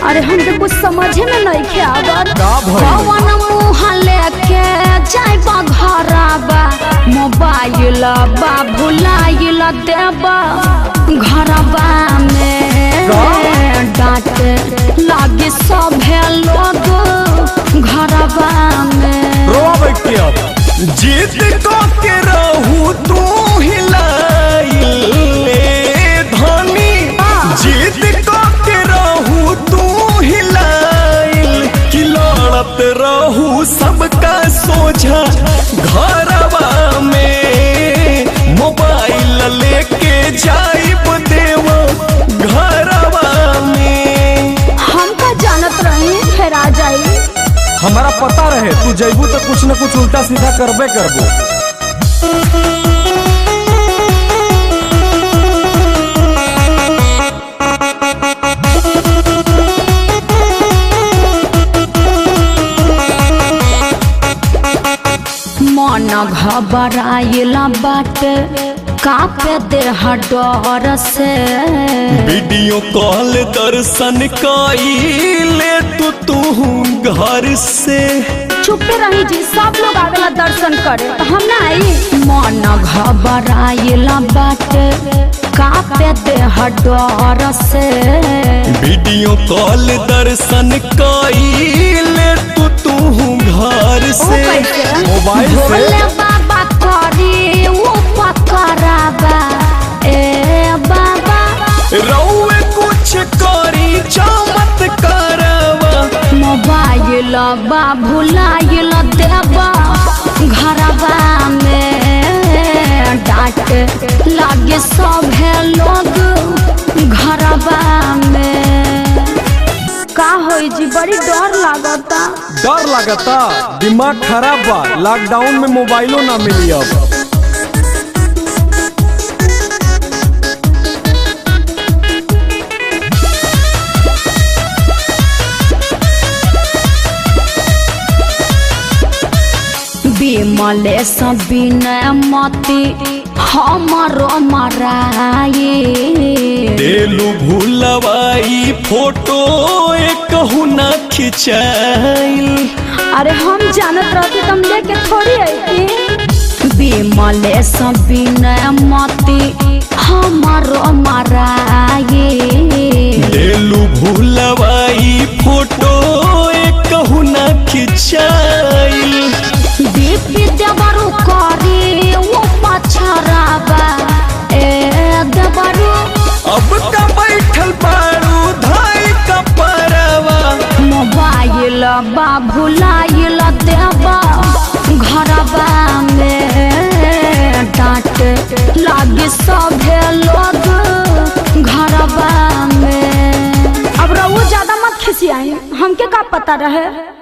अरे हमके कुछ समझे में नहीं आवत। कौन मुँह लेके जाइबा घरबा, मोबाइल बा भुलाइल देबा घरबा में, डांटे लागे सभे लोग घरबा में। जीत को के रहू तू हिलाइले धनी, जीत को के रहू तू हिलाइल कि लड़त रहू सबका सोझा घरवा में, मोबाइल लेके जाइब देव घरवा में। हमका जानत रही फिर आ जाई, हमारा पता रहे तू जैबू तो कुछ न कुछ उल्टा सीधा करबे करबो। मन घबराइल बाटे, कापे देह डर से, वीडियो कॉल दर्शन कइले तू घर से। चुपे रही जी, सब लोग आवेला दर्शन करे तो हम ना आई। मन घबराइल बाटे, कापे देह डर से, वीडियो कॉल दर्शन कइले तू घर से। मोबाइल से भोले बाबा करी वो पकड़ाबा, ए बाबा रउए कुछ करी चमत्कारवा, मोबाइल बा भुलाइल देबा घरबा में, डांटे लागे सभे लोग घरबा में। का होई जी, बड़ी डर लागता। डर लगता, दिमाग खराब बा, लॉकडाउन में मोबाइलो ना मिली अब। बिमले बिनय मती हमारो मराए, देलू भूलवाई फोटो कहू ना खिंचाइल। अरे हम जानत रहती तुम लेके थोड़ी आई। बिमले बिनय मती हमारो मराए, देलू भूलवाई फोटो कहू ना खिंचाइल। दीपी देवरू करी वो पछराबा, ए देवरू अब का बैठल बारू धाई का परवा, मोबाइल बा भुलाइल देबा घरबा में, डांटे लागे सभे लोग घरबा में। अब रहुआ ज्यादा मत खिसियाई, हमके का पता रहे।